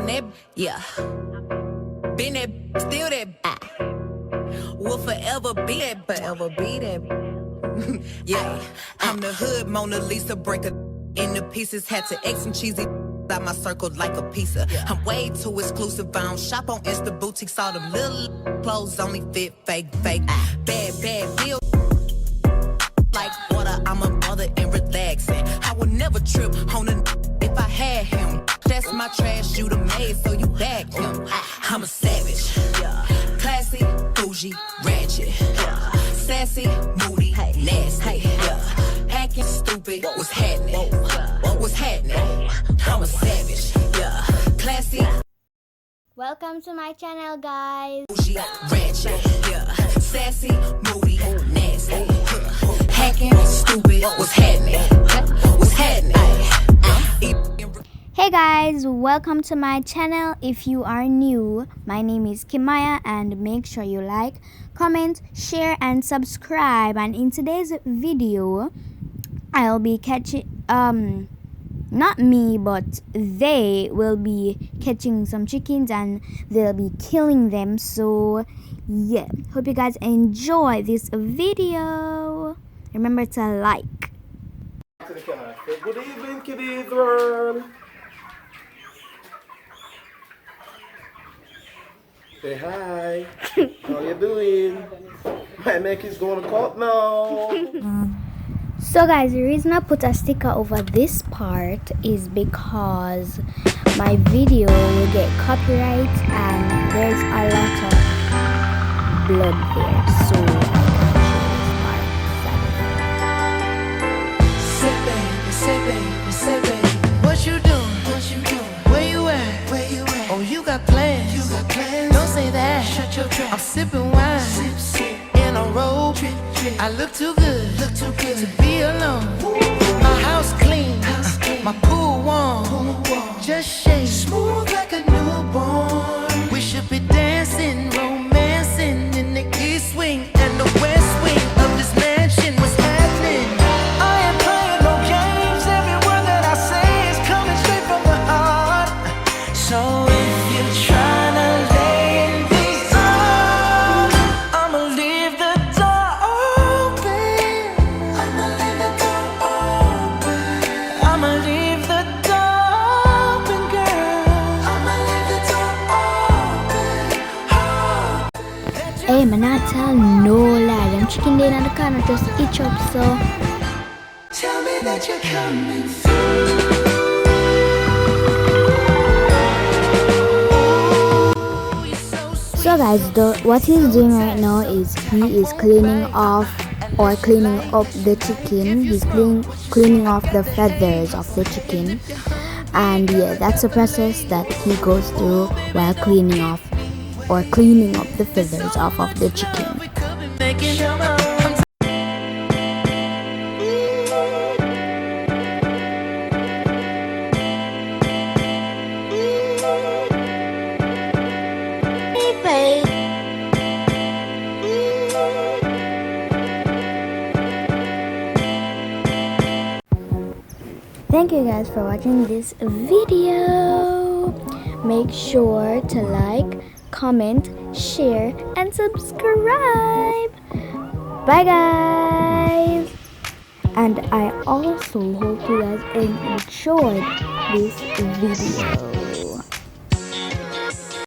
I'm that, yeah. Been that, still that. Will forever be that, yeah. I'm the hood Mona Lisa, break a into pieces. Had to X some cheesy out my circle like a pizza. I'm way too exclusive. I don't shop on Insta boutiques. All them little clothes only fit fake. Bad deal. Like water, I'm a mother and relaxing. I would never trip on a if I had him. That's my trash, you the maid, so you back him. I'm a savage, classy, bougie, ratchet, sassy, moody, nasty, acting stupid. What's happening? What's happening? I'm a savage, classy. Welcome to my channel, guys. Bougie, ratchet, sassy, moody, nasty, hacking, stupid. What's happening? What's happening? Hey guys, welcome to my channel. If you are new, my name is Kimaya, and make sure you like, comment, share and subscribe. And in today's video, I'll be catching not me, but they will be catching some chickens and they'll be killing them. So yeah, hope you guys enjoy this video. Remember to like. Good evening, kiddies world. Say hi. How you doing? My neck is going to cut now. So guys, the reason I put a sticker over this part is because my video will get copyright and there's a lot of blood there, so I can't show this part. Say baby, what you doing? Where you at? Oh, you got plans. Don't say that. Shut your trap. I'm sipping wine in a robe. I look too good to be alone. My house clean, my pool warm. Just shake smooth like a newborn. We should be dancing, romancing in the east wing and the west wing of this mansion. What's happening? I ain't playing no games. Every word that I say is coming straight from the heart. So if you're trying to lay in these arms, I'ma leave the door open. I'ma leave the door open, girl. I'ma leave the door open. Hey, man, I tell no lie. Them chicken they in the corner just itch up, so Tell me that you're coming through. So guys, what he's doing right now is he is cleaning off or cleaning up the chicken. He's cleaning off the feathers of the chicken, and yeah, that's a process that he goes through while cleaning off or cleaning up the feathers off of the chicken. Thank you guys for watching this video. Make sure to like, comment, share and subscribe. Bye guys. And I also hope you guys enjoyed this video.